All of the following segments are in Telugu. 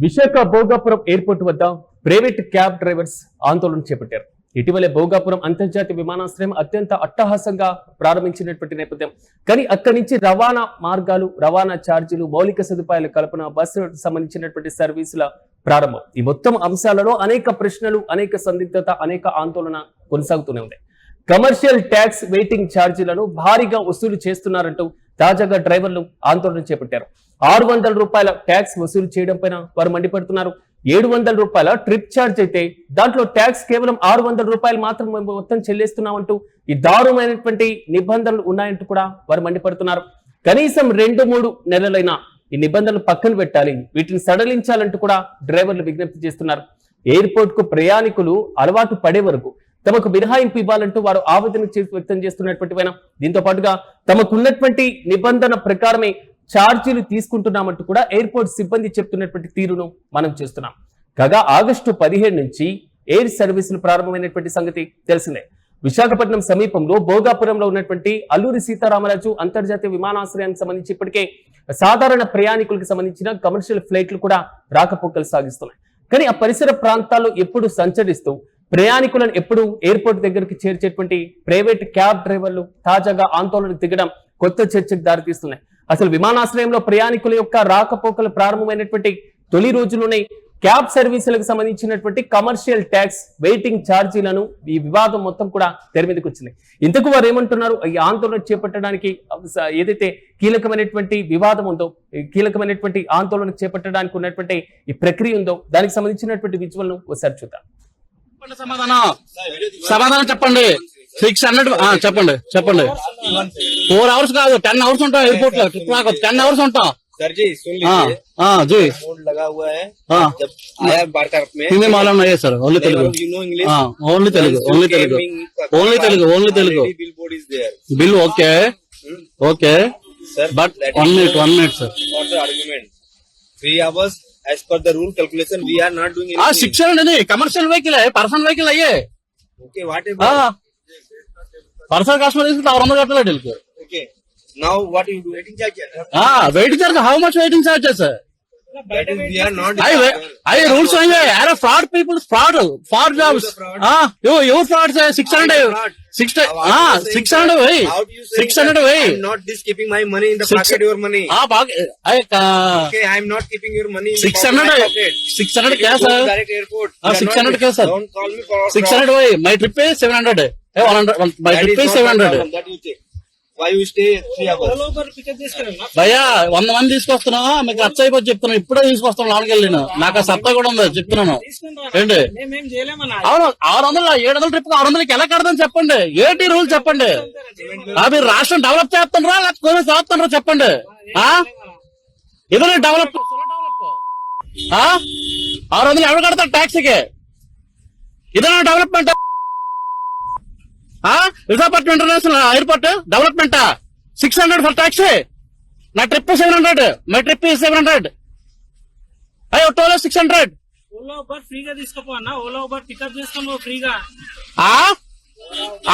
విశాఖ భోగాపురం ఎయిర్పోర్ట్ వద్ద ప్రైవేట్ క్యాబ్ డ్రైవర్స్ ఆందోళన చేపట్టారు. ఇటీవలే భోగాపురం అంతర్జాతీయ విమానాశ్రయం అత్యంత అట్టహాసంగా ప్రారంభించినటువంటి నేపథ్యం, కానీ అక్కడి నుంచి రవాణా మార్గాలు, రవాణా ఛార్జీలు, మౌలిక సదుపాయాల కల్పన, బస్సులకు సంబంధించినటువంటి సర్వీసుల ప్రారంభం, ఈ మొత్తం అంశాలలో అనేక ప్రశ్నలు, అనేక సందిగ్ధత, అనేక ఆందోళన కొనసాగుతూనే ఉంది. కమర్షియల్ ట్యాక్స్ వెయిటింగ్ ఛార్జీలను భారీగా వసూలు చేస్తున్నారంటూ తాజాగా డ్రైవర్లు ఆందోళన చేపట్టారు. 600 రూపాయల ట్యాక్స్ వసూలు చేయడం పైన వారు మండిపడుతున్నారు. 700 రూపాయల ట్రిప్ ఛార్జ్ అయితే దాంట్లో ట్యాక్స్ కేవలం 600 రూపాయలు మాత్రం మొత్తం చెల్లిస్తున్నామంటూ ఈ దారుణమైనటువంటి నిబంధనలు ఉన్నాయంటూ కూడా వారు మండిపడుతున్నారు. కనీసం 2-3 నెలలైనా ఈ నిబంధనలు పక్కన పెట్టాలి, వీటిని సడలించాలంటూ కూడా డ్రైవర్లు విజ్ఞప్తి చేస్తున్నారు. ఎయిర్పోర్ట్ కు ప్రయాణికులు అలవాటు పడే వరకు తమకు మినహాయింపు ఇవ్వాలంటూ వారు ఆవేదన వ్యక్తం చేస్తున్నటువంటి పైన, దీంతో పాటుగా తమకున్నటువంటి నిబంధన ప్రకారమే ఛార్జీలు తీసుకుంటున్నామంటూ కూడా ఎయిర్పోర్ట్ సిబ్బంది చెప్తున్నటువంటి తీరును మనం చూస్తున్నాం. కాగా ఆగస్టు 17 నుంచి ఎయిర్ సర్వీసులు ప్రారంభమైనటువంటి సంగతి తెలిసిందే. విశాఖపట్నం సమీపంలో భోగాపురంలో ఉన్నటువంటి అల్లూరి సీతారామరాజు అంతర్జాతీయ విమానాశ్రయానికి సంబంధించి ఇప్పటికే సాధారణ ప్రయాణికులకు సంబంధించిన కమర్షియల్ ఫ్లైట్లు కూడా రాకపోకలు సాగిస్తున్నాయి. కానీ ఆ పరిసర ప్రాంతాల్లో ఎప్పుడు సంచరిస్తూ ప్రయాణికులను ఎప్పుడు ఎయిర్పోర్ట్ దగ్గరికి చేర్చేటువంటి ప్రైవేట్ క్యాబ్ డ్రైవర్లు తాజాగా ఆందోళనకు దిగడం కొత్త చర్చకు దారితీస్తున్నాయి. అసలు విమానాశ్రయంలో ప్రయాణికుల యొక్క రాకపోకలు ప్రారంభమైనటువంటి తొలి రోజుల్లోనే క్యాబ్ సర్వీసులకు సంబంధించినటువంటి కమర్షియల్ ట్యాక్స్ వెయిటింగ్ ఛార్జీలను ఈ వివాదం మొత్తం కూడా తెర మీదకి వచ్చింది. ఇంతకు వారు ఏమంటున్నారు? ఈ ఆందోళన చేపట్టడానికి ఏదైతే కీలకమైనటువంటి వివాదం ఉందో, కీలకమైనటువంటి ఆందోళన చేపట్టడానికి ఉన్నటువంటి ఈ ప్రక్రియ ఉందో, దానికి సంబంధించినటువంటి విజువల్ ను ఒకసారి చూద్దాం. సమాధానం చెప్పండి. 600 చెప్పండి 4 hours కాదు, 10 hours ఉంటాం ఎయిర్పోర్ట్ లో. 10 hours ఉంటాం. सर जी सुन लीजिए, जी बोर्ड लगा हुआ है। जब आया बारकार में हिंदी मालूम नहीं है sir, only Telugu, you know English, only Telugu, only Telugu, only Telugu, only Telugu. Billboard is there, bill okay okay sir, but 1 minute sir. for the argument 3 hours as per the rule calculation we are not doing anything. 600 नहीं, कमर्शियल व्हीकल है, पर्सनल व्हीकल है ये. Okay, what about personal customer इसको 400 కట్టాలి డీల్ కి. okay, now what you do? Waiting charge, waiting charge, how much waiting charges है? that is we are not I rules होंगे यार. fraud people, fraud jobs. you frauds है. 600 600 भाई, 600 भाई. I'm not this keeping my money in the pocket, your money. Okay, I'm not keeping your money in the 600 600 क्या सर? direct airport. 600 क्या sir? Don't call me for 600 भाई. my trip is 700 100. my trip is 700. that you take. Why you stay 3 hours? భయ్యా 100 మంది తీసుకొస్తున్నావా? మీకు ఖర్చు అయిపోయి చెప్తున్నాను. ఇప్పుడే తీసుకొస్తాను లోనికి వెళ్ళి. నాకు ఆ సత్తా కూడా ఉంది చెప్తున్నాను. ఏంటి అవును 600 700 ట్రిప్ 600కి ఎలా కడదాం చెప్పండి. ఏంటి రూల్ చెప్పండి. మీరు రాష్ట్రం డెవలప్ చేస్తారా లేకపోతే చేస్తారా చెప్పండి. ఇదే డెవలప్ 600 ఎవరు కడతారు ట్యాక్సీకి? ఇదేనా development? Visakhapatnam international airport development 600 for taxi. నా ట్రిప్ 700, మై ట్రిప్ 700. అయ్యో టోల్ 600. ఓలా ఉబర్ ఫ్రీగా తీసుకోపో అన్న. ఓలా ఉబర్ పికప్ చేసుకో ఫ్రీగా.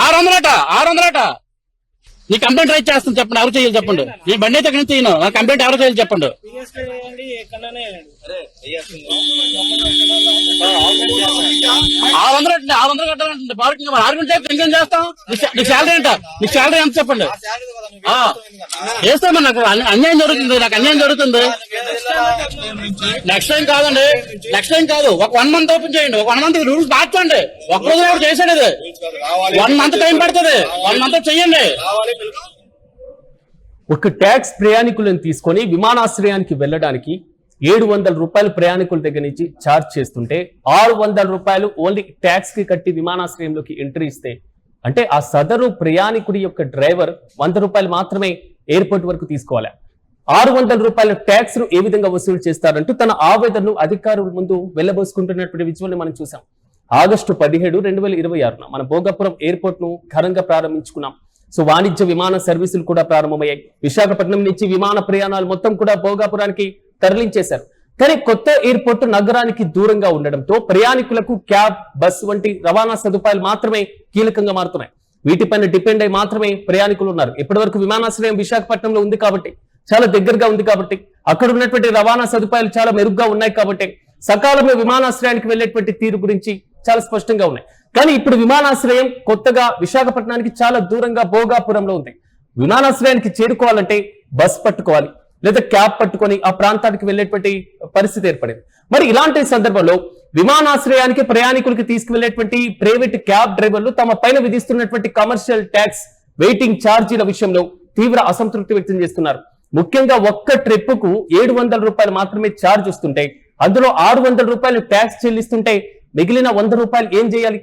600 నీ కంప్లైంట్ రైట్ చేస్తాను చెప్పండి. ఎవరు చేయాలి చెప్పండి. నీ బండి అయితే ఎక్కడి నుంచి చేయను. నా కంప్లైంట్ ఎవరు చేయాలి చెప్పండి. 600 కట్టాలంటే పార్కింగ్ ఆర్గ్యుమెంట్ చేస్తే ఇంకేం చేస్తాం. నీ శాలరీ ఏంట? నీ శాలరీ ఎంత చెప్పండి. చేస్తామని నాకు అన్యాయం జరుగుతుంది. నాకు అన్యాయం జరుగుతుంది. నెక్స్ట్ టైం కాదండి, నెక్స్ట్ టైం కాదు. ఒక 1 month ఓపెన్ చేయండి. ఒక 1 month రూల్స్ మార్చండి. ఒక్క రోజు కూడా చేసాడు ఇది. 1 month టైం పడుతుంది. 1 month చెయ్యండి. ఒక ట్యాక్స్ ప్రయాణికులను తీసుకొని విమానాశ్రయానికి వెళ్ళడానికి 700 రూపాయలు ప్రయాణికుల దగ్గర నుంచి ఛార్జ్ చేస్తుంటే 600 రూపాయలు ఓన్లీ ట్యాక్స్ కి కట్టి విమానాశ్రయంలోకి ఎంట్రీ ఇస్తే, అంటే ఆ సదరు ప్రయాణికుడి యొక్క డ్రైవర్ 100 రూపాయలు మాత్రమే ఎయిర్పోర్ట్ వరకు తీసుకోవాలి. 600 రూపాయల ట్యాక్స్ ను ఏ విధంగా వసూలు చేస్తారంటూ తన ఆవేదనను అధికారుల ముందు వెళ్లబోసుకుంటున్నటువంటి విజువల్ ని మనం చూసాం. ఆగస్టు 17, 2026 మన భోగాపురం ఎయిర్పోర్ట్ ను ఘనంగా ప్రారంభించుకున్నాం. సో వాణిజ్య విమాన సర్వీసులు కూడా ప్రారంభమయ్యాయి. విశాఖపట్నం నుంచి విమాన ప్రయాణాలు మొత్తం కూడా భోగాపురానికి తరలించేశారు. కానీ కొత్త ఎయిర్పోర్ట్ నగరానికి దూరంగా ఉండడంతో ప్రయాణికులకు క్యాబ్, బస్ వంటి రవాణా సదుపాయాలు మాత్రమే కీలకంగా మారుతున్నాయి. వీటిపైన డిపెండ్ అయి మాత్రమే ప్రయాణికులు ఉన్నారు. ఇప్పటివరకు విమానాశ్రయం విశాఖపట్నంలో ఉంది కాబట్టి, చాలా దగ్గరగా ఉంది కాబట్టి, అక్కడ ఉన్నటువంటి రవాణా సదుపాయాలు చాలా మెరుగ్గా ఉన్నాయి కాబట్టి సకాలంలో విమానాశ్రయానికి వెళ్లేటువంటి తీరు గురించి చాలా స్పష్టంగా ఉన్నాయి. కానీ ఇప్పుడు విమానాశ్రయం కొత్తగా విశాఖపట్నానికి చాలా దూరంగా భోగాపురంలో ఉంది. విమానాశ్రయానికి చేరుకోవాలంటే బస్ పట్టుకోవాలి, లేదా క్యాబ్ పట్టుకొని ఆ ప్రాంతానికి వెళ్లేటువంటి పరిస్థితి ఏర్పడింది. మరి ఇలాంటి సందర్భంలో విమానాశ్రయానికి ప్రయాణికులకి తీసుకువెళ్లేటువంటి ప్రైవేట్ క్యాబ్ డ్రైవర్లు తమ పైన విధిస్తున్నటువంటి కమర్షియల్ ట్యాక్స్, వెయిటింగ్ ఛార్జీల విషయంలో తీవ్ర అసంతృప్తి వ్యక్తం చేస్తున్నారు. ముఖ్యంగా ఒక్క ట్రిప్ కు 700 రూపాయలు మాత్రమే ఛార్జ్ వస్తుంటే, అందులో 600 రూపాయలు ట్యాక్స్ చెల్లిస్తుంటే మిగిలిన 100 రూపాయలు ఏం చేయాలి?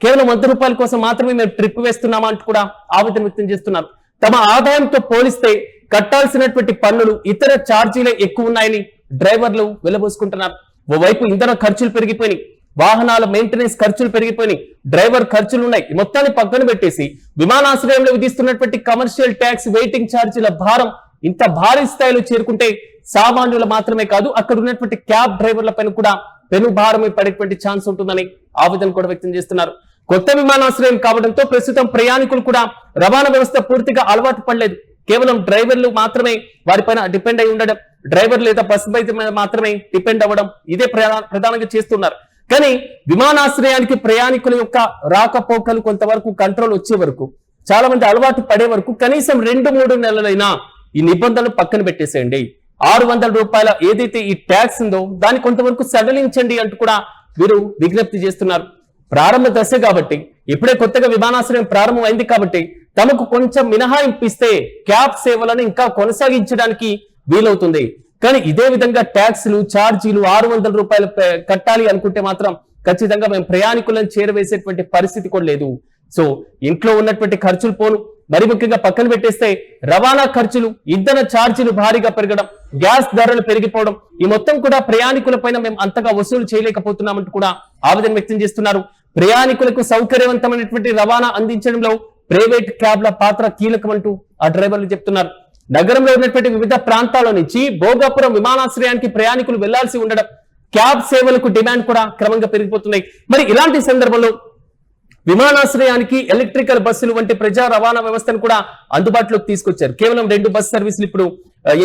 కేవలం 100 రూపాయల కోసం మాత్రమే మేము ట్రిప్ వేస్తున్నామా అంటూ కూడా ఆవేదన వ్యక్తం చేస్తున్నారు. తమ ఆదాయంతో పోలిస్తే కట్టాల్సినటువంటి పన్నులు, ఇతర ఛార్జీలే ఎక్కువ ఉన్నాయని డ్రైవర్లు వెళ్లబోసుకుంటున్నారు. ఓవైపు ఇంధన ఖర్చులు పెరిగిపోయినాయి, వాహనాల మెయింటెనెన్స్ ఖర్చులు పెరిగిపోయినాయి, డ్రైవర్ ఖర్చులు ఉన్నాయి. ఈ మొత్తాన్ని పక్కన పెట్టేసి విమానాశ్రయంలో విధిస్తున్నటువంటి కమర్షియల్ ట్యాక్స్, వెయిటింగ్ ఛార్జీల భారం ఇంత భారీ స్థాయిలో చేరుకుంటే సామాన్యులు మాత్రమే కాదు, అక్కడ ఉన్నటువంటి క్యాబ్ డ్రైవర్ల పైన కూడా పెను భారమే పడేటువంటి ఛాన్స్ ఉంటుందని ఆవేదన కూడా వ్యక్తం చేస్తున్నారు. కొత్త విమానాశ్రయం కావడంతో ప్రస్తుతం ప్రయాణికులు కూడా రవాణా వ్యవస్థ పూర్తిగా అలవాటు పడలేదు. కేవలం డ్రైవర్లు మాత్రమే వారిపైన డిపెండ్ అయి ఉండడం, డ్రైవర్ లేదా బస్సు బయట మాత్రమే డిపెండ్ అవ్వడం, ఇదే ప్రధానంగా చేస్తున్నారు. కానీ విమానాశ్రయానికి ప్రయాణికుల యొక్క రాకపోకలు కొంతవరకు కంట్రోల్ వచ్చే వరకు, చాలా మంది అలవాటు పడే వరకు కనీసం 2-3 నెలలైనా ఈ నిబంధనలు పక్కన పెట్టేసేయండి. 600 రూపాయల ఏదైతే ఈ ట్యాక్స్ ఉందో దాన్ని కొంతవరకు సడలించండి అంటూ కూడా వీరు విజ్ఞప్తి చేస్తున్నారు. ప్రారంభ దశ కాబట్టి, ఇప్పుడే కొత్తగా విమానాశ్రయం ప్రారంభం అయింది కాబట్టి తమకు కొంచెం మినహాయింపు ఇస్తే క్యాబ్ సేవలను ఇంకా కొనసాగించడానికి వీలవుతుంది. కానీ ఇదే విధంగా ట్యాక్స్లు, ఛార్జీలు 600 రూపాయలు కట్టాలి అనుకుంటే మాత్రం ఖచ్చితంగా మేము ప్రయాణికులను చేరవేసేటువంటి పరిస్థితి కూడా లేదు. సో ఇంట్లో ఉన్నటువంటి ఖర్చులు పోను, మరి ముఖ్యంగా పక్కన పెట్టేస్తే రవాణా ఖర్చులు, ఇంధన ఛార్జీలు భారీగా పెరగడం, గ్యాస్ ధరలు పెరిగిపోవడం, ఈ మొత్తం కూడా ప్రయాణికుల పైన మేము అంతగా వసూలు చేయలేకపోతున్నామంటూ కూడా ఆవేదన వ్యక్తం చేస్తున్నారు. ప్రయాణికులకు సౌకర్యవంతమైనటువంటి రవాణా అందించడంలో ప్రైవేట్ క్యాబ్ల పాత్ర కీలకమంటూ ఆ డ్రైవర్లు చెప్తున్నారు. నగరంలో ఉన్నటువంటి వివిధ ప్రాంతాల నుంచి భోగాపురం విమానాశ్రయానికి ప్రయాణికులు వెళ్లాల్సి ఉండడం, క్యాబ్ సేవలకు డిమాండ్ కూడా క్రమంగా పెరిగిపోతున్నాయి. మరి ఇలాంటి సందర్భంలో విమానాశ్రయానికి ఎలక్ట్రికల్ బస్సులు వంటి ప్రజా రవాణా వ్యవస్థను కూడా అందుబాటులోకి తీసుకొచ్చారు. కేవలం 2 బస్ సర్వీసులు ఇప్పుడు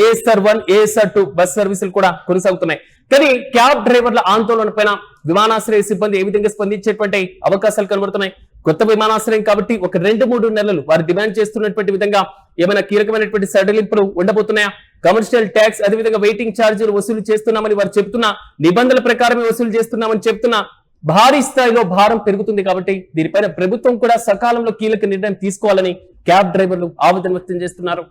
ASR 1, ASR 2 బస్ సర్వీసులు కూడా కొనసాగుతున్నాయి. కానీ క్యాబ్ డ్రైవర్ల ఆందోళన పైన విమానాశ్రయ సిబ్బంది ఏ విధంగా స్పందించేటువంటి అవకాశాలు కనబడుతున్నాయి? కొత్త విమానాశ్రయం కాబట్టి ఒక 2-3 నెలలు వారు డిమాండ్ చేస్తున్నటువంటి విధంగా ఏమైనా కీలకమైనటువంటి సడలింపులు ఉండబోతున్నాయా? కమర్షియల్ ట్యాక్స్, అదేవిధంగా వెయిటింగ్ ఛార్జీలు వసూలు చేస్తున్నామని వారు చెప్తున్నా, నిబంధనల ప్రకారమే వసూలు చేస్తున్నామని చెప్తున్నా, భారీ స్థాయిలో భారం పెరుగుతుంది. కాబట్టి దీనిపైన ప్రభుత్వం కూడా సకాలంలో కీలక నిర్ణయం తీసుకోవాలని క్యాబ్ డ్రైవర్లు ఆవేదన వ్యక్తం చేస్తున్నారు.